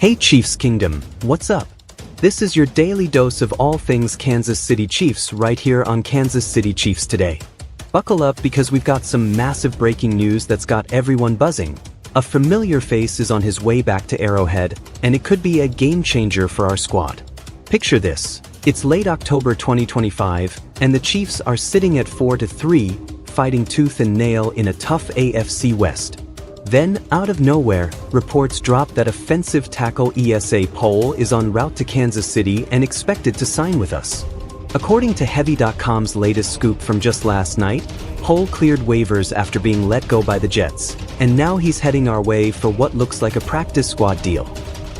Hey Chiefs Kingdom, what's up? This is your daily dose of all things Kansas City Chiefs right here on Kansas City Chiefs Today. Buckle up because we've got some massive breaking news that's got everyone buzzing. A familiar face is on his way back to Arrowhead, and it could be a game changer for our squad. Picture this. It's late October 2025, and the Chiefs are sitting at 4-3, fighting tooth and nail in a tough AFC West. Then, out of nowhere, reports drop that offensive tackle Esa Pole is en route to Kansas City and expected to sign with us. According to Heavy.com's latest scoop from just last night, Pole cleared waivers after being let go by the Jets, and now he's heading our way for what looks like a practice squad deal.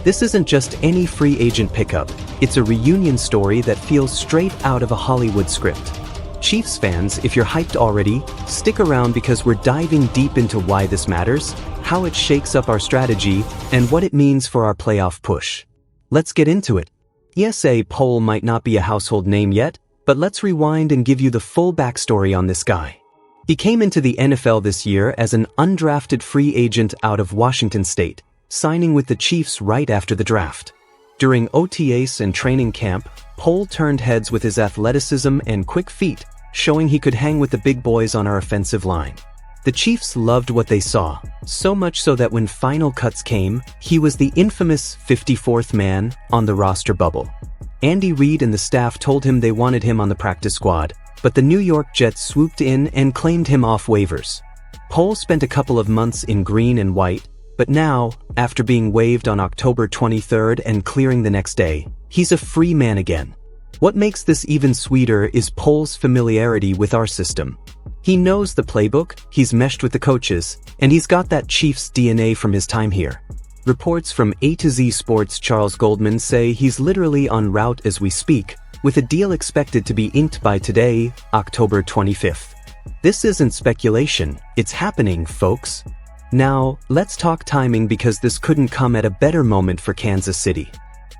This isn't just any free agent pickup, it's a reunion story that feels straight out of a Hollywood script. Chiefs fans, if you're hyped already, stick around because we're diving deep into why this matters, how it shakes up our strategy, and what it means for our playoff push. Let's get into it. Esa Pole might not be a household name yet, but let's rewind and give you the full backstory on this guy. He came into the NFL this year as an undrafted free agent out of Washington State, signing with the Chiefs right after the draft. During OTAs and training camp, Pole turned heads with his athleticism and quick feet, showing he could hang with the big boys on our offensive line. The Chiefs loved what they saw, so much so that when final cuts came, he was the infamous 54th man on the roster bubble. Andy Reid and the staff told him they wanted him on the practice squad, but the New York Jets swooped in and claimed him off waivers. Pole spent a couple of months in green and white, but now, after being waived on October 23rd and clearing the next day, he's a free man again. What makes this even sweeter is Pole's familiarity with our system. He knows the playbook, he's meshed with the coaches, and he's got that Chiefs DNA from his time here. Reports from A to Z Sports' Charles Goldman say he's literally en route as we speak, with a deal expected to be inked by today, October 25th. This isn't speculation, it's happening, folks. Now, let's talk timing because this couldn't come at a better moment for Kansas City.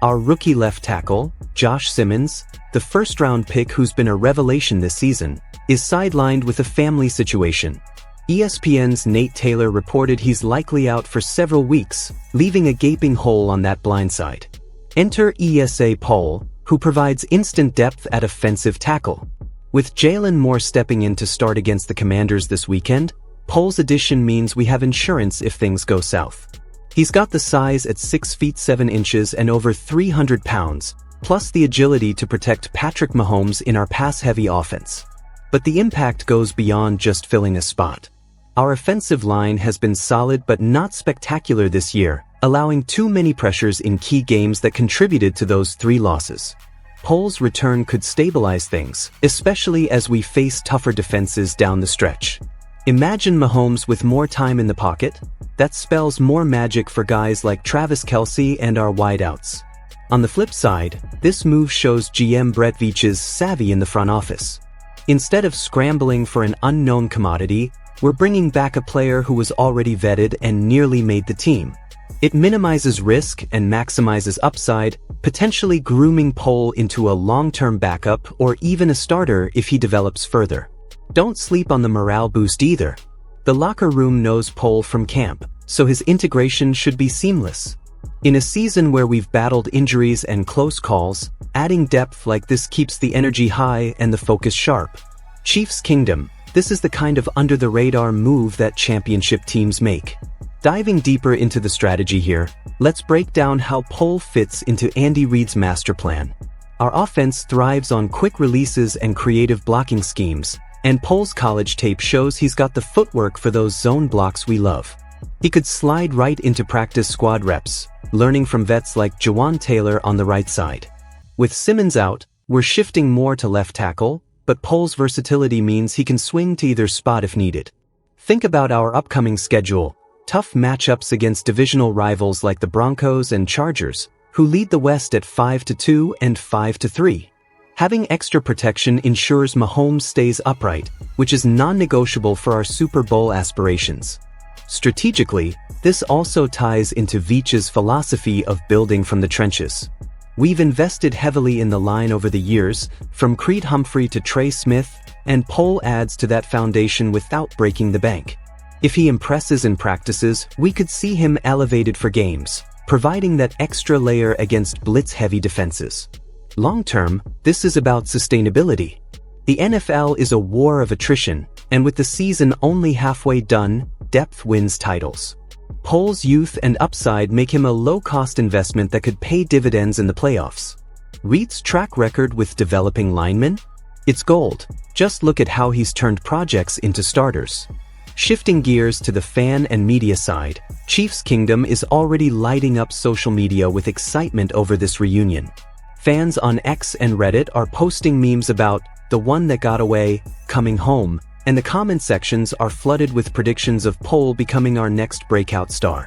Our rookie left tackle, Josh Simmons, the first-round pick who's been a revelation this season, is sidelined with a family situation. ESPN's Nate Taylor reported he's likely out for several weeks, leaving a gaping hole on that blind side. Enter Esa Pole, who provides instant depth at offensive tackle. With Jalen Moore stepping in to start against the Commanders this weekend, Pole's addition means we have insurance if things go south. He's got the size at 6 feet 7 inches and over 300 pounds, plus the agility to protect Patrick Mahomes in our pass-heavy offense. But the impact goes beyond just filling a spot. Our offensive line has been solid but not spectacular this year, allowing too many pressures in key games that contributed to those 3 losses. Pole's return could stabilize things, especially as we face tougher defenses down the stretch. Imagine Mahomes with more time in the pocket. That spells more magic for guys like Travis Kelce and our wideouts. On the flip side, this move shows GM Brett Veach's savvy in the front office. Instead of scrambling for an unknown commodity, we're bringing back a player who was already vetted and nearly made the team. It minimizes risk and maximizes upside, potentially grooming Pole into a long-term backup or even a starter if he develops further. Don't sleep on the morale boost either. The locker room knows Pole from camp, so his integration should be seamless. In a season where we've battled injuries and close calls, adding depth like this keeps the energy high and the focus sharp. Chiefs Kingdom, this is the kind of under-the-radar move that championship teams make. Diving deeper into the strategy here, let's break down how Pole fits into Andy Reid's master plan. Our offense thrives on quick releases and creative blocking schemes, and Pole's college tape shows he's got the footwork for those zone blocks we love. He could slide right into practice squad reps, learning from vets like Jawan Taylor on the right side. With Simmons out, we're shifting more to left tackle, but Pole's versatility means he can swing to either spot if needed. Think about our upcoming schedule, tough matchups against divisional rivals like the Broncos and Chargers, who lead the West at 5-2 and 5-3. Having extra protection ensures Mahomes stays upright, which is non-negotiable for our Super Bowl aspirations. Strategically, this also ties into Veach's philosophy of building from the trenches. We've invested heavily in the line over the years, from Creed Humphrey to Trey Smith, and Pole adds to that foundation without breaking the bank. If he impresses in practices, we could see him elevated for games. providing that extra layer against blitz-heavy defenses. Long-term, this is about sustainability. The NFL is a war of attrition, and with the season only halfway done, depth wins titles. Pole's youth and upside make him a low-cost investment that could pay dividends in the playoffs. Reid's track record with developing linemen? It's gold. Just look at how he's turned projects into starters. Shifting gears to the fan and media side, Chiefs Kingdom is already lighting up social media with excitement over this reunion. Fans on X and Reddit are posting memes about the one that got away, coming home, and the comment sections are flooded with predictions of Pole becoming our next breakout star.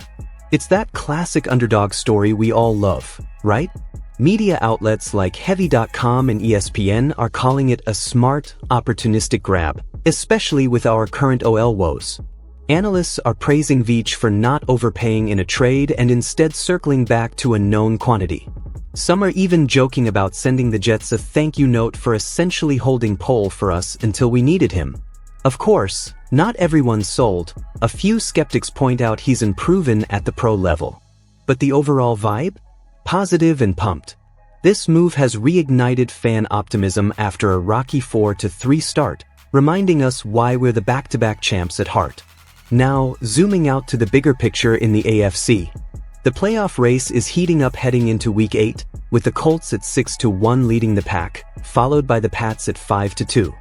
It's that classic underdog story we all love, right? Media outlets like Heavy.com and ESPN are calling it a smart, opportunistic grab, especially with our current OL woes. Analysts are praising Veach for not overpaying in a trade and instead circling back to a known quantity. Some are even joking about sending the Jets a thank you note for essentially holding Pole for us until we needed him. Of course, not everyone's sold. A few skeptics point out he's unproven at the pro level. But the overall vibe? Positive and pumped. This move has reignited fan optimism after a rocky 4-3 start, reminding us why we're the back-to-back champs at heart. Now, zooming out to the bigger picture in the AFC. The playoff race is heating up heading into Week 8, with the Colts at 6-1 leading the pack, followed by the Pats at 5-2.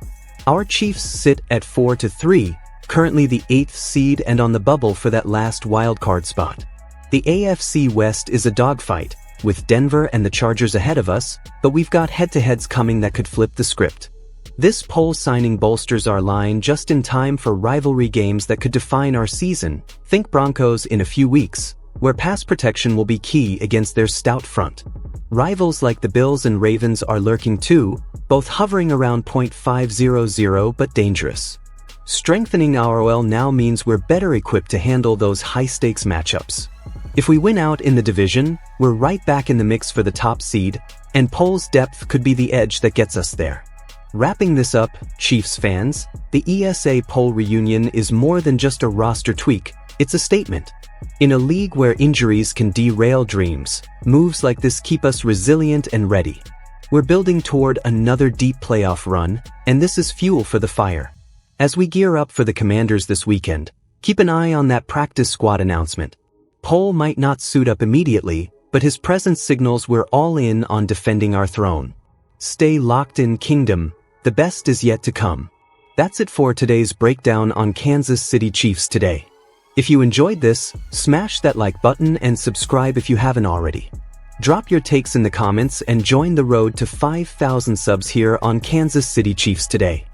Our Chiefs sit at 4-3, currently the 8th seed and on the bubble for that last wildcard spot. The AFC West is a dogfight, with Denver and the Chargers ahead of us, but we've got head-to-heads coming that could flip the script. This Pole signing bolsters our line just in time for rivalry games that could define our season. Think Broncos in a few weeks, where pass protection will be key against their stout front. Rivals like the Bills and Ravens are lurking too, both hovering around .500 but dangerous. Strengthening our OL now means we're better equipped to handle those high-stakes matchups. If we win out in the division, we're right back in the mix for the top seed, and Pole's depth could be the edge that gets us there. Wrapping this up, Chiefs fans, the Esa Pole reunion is more than just a roster tweak, it's a statement. In a league where injuries can derail dreams, moves like this keep us resilient and ready. We're building toward another deep playoff run, and this is fuel for the fire. As we gear up for the Commanders this weekend, keep an eye on that practice squad announcement. Pole might not suit up immediately, but his presence signals we're all in on defending our throne. Stay locked in, Kingdom. The best is yet to come. That's it for today's breakdown on Kansas City Chiefs today. If you enjoyed this, smash that like button and subscribe if you haven't already. Drop your takes in the comments and join the road to 5,000 subs here on Kansas City Chiefs Today.